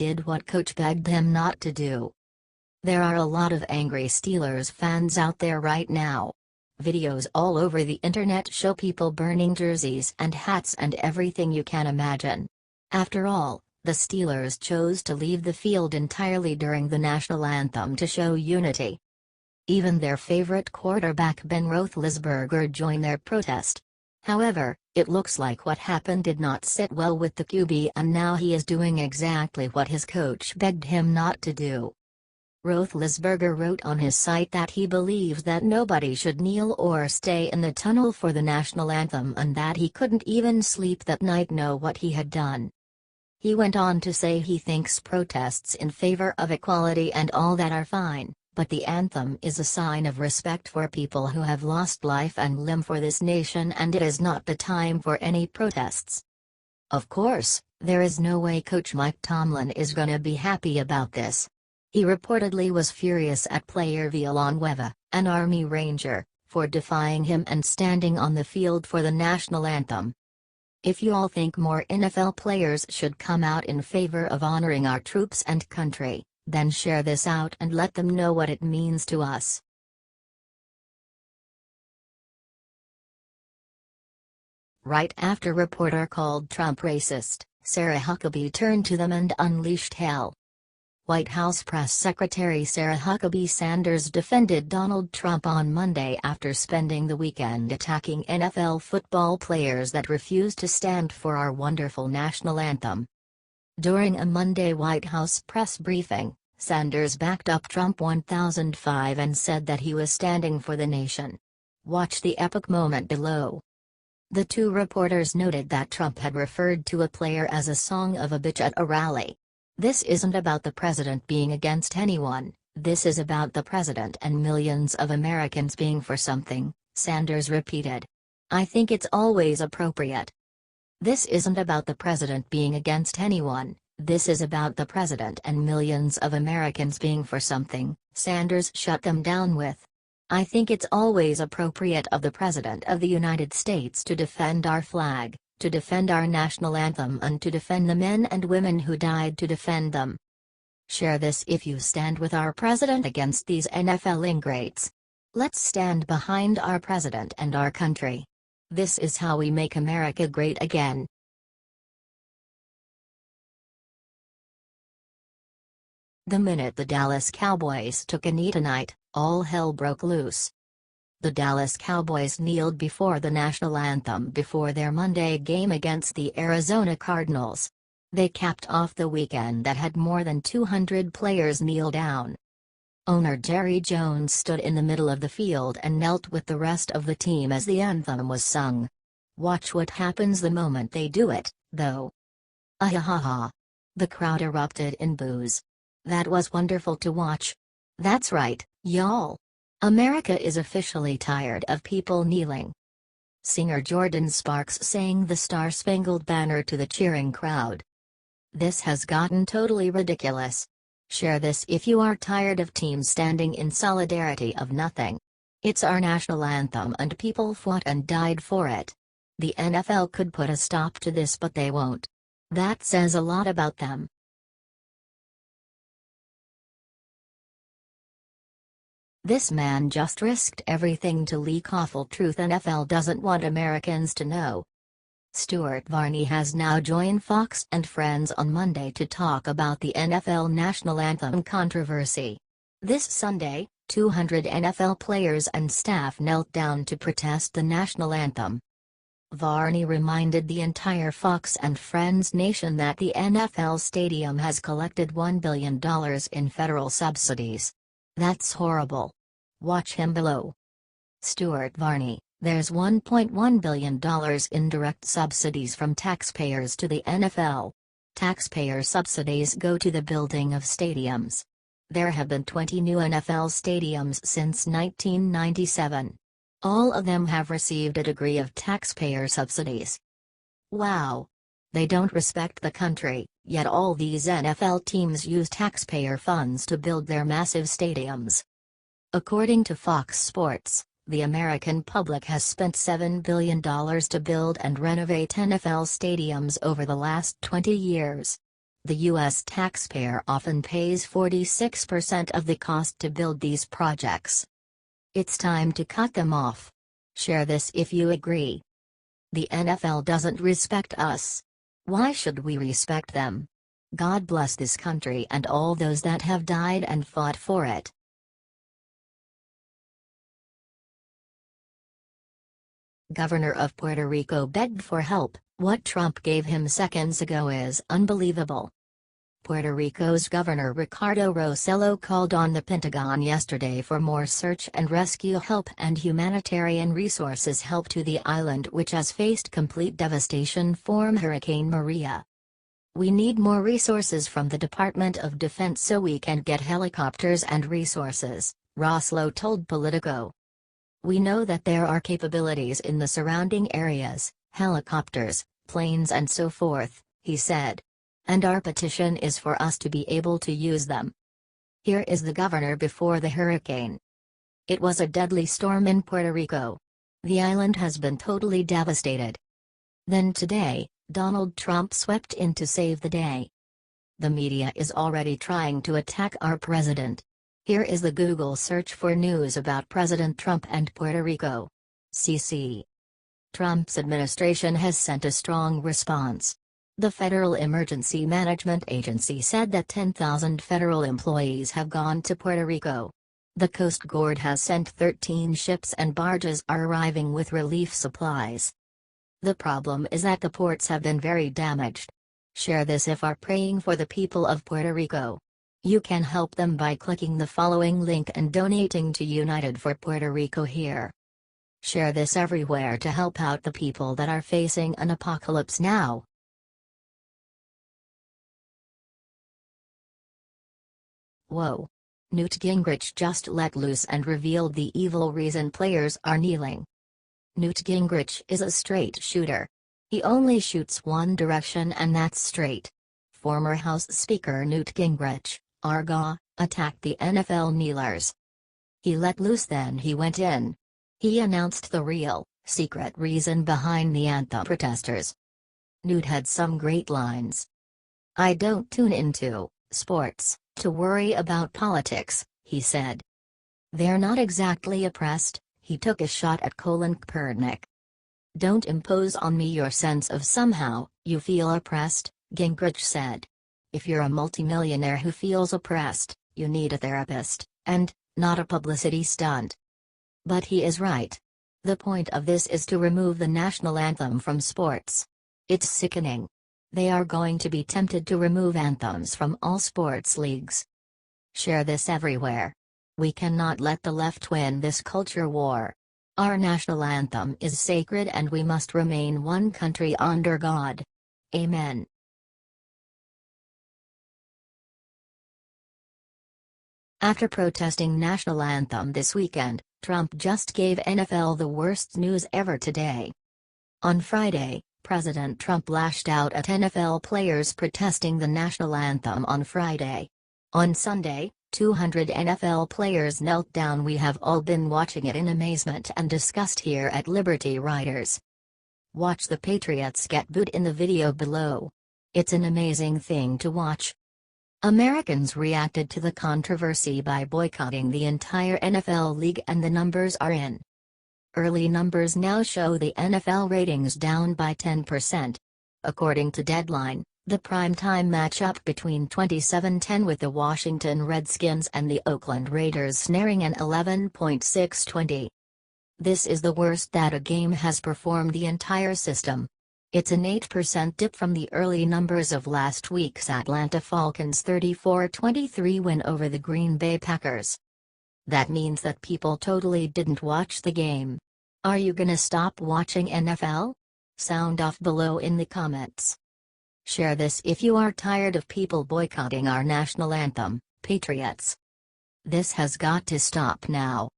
Did what coach begged him not to do. There are a lot of angry Steelers fans out there right now. Videos all over the internet show people burning jerseys and hats and everything you can imagine. After all, the Steelers chose to leave the field entirely during the national anthem to show unity. Even their favorite quarterback Ben Roethlisberger joined their protest. However, it looks like what happened did not sit well with the QB, and now he is doing exactly what his coach begged him not to do. Roethlisberger wrote on his site that he believes that nobody should kneel or stay in the tunnel for the national anthem and that he couldn't even sleep that night know what he had done. He went on to say he thinks protests in favor of equality and all that are fine, but the anthem is a sign of respect for people who have lost life and limb for this nation, and it is not the time for any protests. Of course, there is no way Coach Mike Tomlin is gonna be happy about this. He reportedly was furious at player Villanueva, an Army Ranger, for defying him and standing on the field for the national anthem. If you all think more NFL players should come out in favor of honoring our troops and country, then share this out and let them know what it means to us. Right after reporter called Trump racist, Sarah Huckabee turned to them and unleashed hell. White House Press Secretary Sarah Huckabee Sanders defended Donald Trump on Monday after spending the weekend attacking NFL football players that refused to stand for our wonderful national anthem. During a Monday White House press briefing, Sanders backed up Trump 1005 and said that he was standing for the nation. Watch the epic moment below. The two reporters noted that Trump had referred to a player as a son of a bitch at a rally. This isn't about the president being against anyone, this is about the president and millions of Americans being for something, Sanders repeated. I think it's always appropriate. This isn't about the president being against anyone, this is about the president and millions of Americans being for something, Sanders shut them down with. I think it's always appropriate of the President of the United States to defend our flag, to defend our national anthem, and to defend the men and women who died to defend them. Share this if you stand with our president against these NFL ingrates. Let's stand behind our president and our country. This is how we make America great again. The minute the Dallas Cowboys took a knee tonight, all hell broke loose. The Dallas Cowboys kneeled before the national anthem before their Monday game against the Arizona Cardinals. They capped off the weekend that had more than 200 players kneel down. Owner Jerry Jones stood in the middle of the field and knelt with the rest of the team as the anthem was sung. Watch what happens the moment they do it, though. Ahahaha. The crowd erupted in boos. That was wonderful to watch. That's right, y'all. America is officially tired of people kneeling. Singer Jordan Sparks sang the Star-Spangled Banner to the cheering crowd. This has gotten totally ridiculous. Share this if you are tired of teams standing in solidarity of nothing. It's our national anthem and people fought and died for it. The NFL could put a stop to this, but they won't. That says a lot about them. This man just risked everything to leak awful truth NFL doesn't want Americans to know. Stuart Varney has now joined Fox and Friends on Monday to talk about the NFL national anthem controversy. This Sunday, 200 NFL players and staff knelt down to protest the national anthem. Varney reminded the entire Fox and Friends nation that the NFL stadium has collected $1 billion in federal subsidies. That's horrible. Watch him below. Stuart Varney, there's $1.1 billion in direct subsidies from taxpayers to the NFL. Taxpayer subsidies go to the building of stadiums. There have been 20 new NFL stadiums since 1997. All of them have received a degree of taxpayer subsidies. Wow. They don't respect the country, yet all these NFL teams use taxpayer funds to build their massive stadiums. According to Fox Sports, the American public has spent $7 billion to build and renovate NFL stadiums over the last 20 years. The U.S. taxpayer often pays 46% of the cost to build these projects. It's time to cut them off. Share this if you agree. The NFL doesn't respect us. Why should we respect them? God bless this country and all those that have died and fought for it. Governor of Puerto Rico begged for help. What Trump gave him seconds ago is unbelievable. Puerto Rico's Governor Ricardo Rossello called on the Pentagon yesterday for more search and rescue help and humanitarian resources help to the island, which has faced complete devastation from Hurricane Maria. We need more resources from the Department of Defense so we can get helicopters and resources, Rossello told Politico. We know that there are capabilities in the surrounding areas, helicopters, planes and so forth, he said. And our petition is for us to be able to use them. Here is the governor before the hurricane. It was a deadly storm in Puerto Rico. The island has been totally devastated. Then today, Donald Trump swept in to save the day. The media is already trying to attack our president. Here is the Google search for news about President Trump and Puerto Rico. CC. Trump's administration has sent a strong response. The Federal Emergency Management Agency said that 10,000 federal employees have gone to Puerto Rico. The Coast Guard has sent 13 ships and barges are arriving with relief supplies. The problem is that the ports have been very damaged. Share this if are praying for the people of Puerto Rico. You can help them by clicking the following link and donating to United for Puerto Rico here. Share this everywhere to help out the people that are facing an apocalypse now. Whoa. Newt Gingrich just let loose and revealed the evil reason players are kneeling. Newt Gingrich is a straight shooter. He only shoots one direction and that's straight. Former House Speaker Newt Gingrich, Arga, attacked the NFL kneelers. He let loose, then he went in. He announced the real, secret reason behind the Anthem protesters. Newt had some great lines. I don't tune into sports to worry about politics, he said. They're not exactly oppressed, he took a shot at Colin Kaepernick. Don't impose on me your sense of somehow you feel oppressed, Gingrich said. If you're a multimillionaire who feels oppressed, you need a therapist, and not a publicity stunt. But he is right. The point of this is to remove the national anthem from sports. It's sickening. They are going to be tempted to remove anthems from all sports leagues. Share this everywhere. We cannot let the left win this culture war. Our national anthem is sacred and we must remain one country under God. Amen. After protesting national anthem this weekend, Trump just gave NFL the worst news ever today. On Friday, President Trump lashed out at NFL players protesting the national anthem on Friday. On Sunday, 200 NFL players knelt down. We have all been watching it in amazement and disgust here at Liberty Riders. Watch the Patriots get booed in the video below. It's an amazing thing to watch. Americans reacted to the controversy by boycotting the entire NFL league and the numbers are in. Early numbers now show the NFL ratings down by 10%. According to Deadline, the primetime matchup between 27-10 with the Washington Redskins and the Oakland Raiders snaring an 11.620. This is the worst that a game has performed the entire system. It's an 8% dip from the early numbers of last week's Atlanta Falcons' 34-23 win over the Green Bay Packers. That means that people totally didn't watch the game. Are you gonna stop watching NFL? Sound off below in the comments. Share this if you are tired of people boycotting our national anthem, Patriots. This has got to stop now.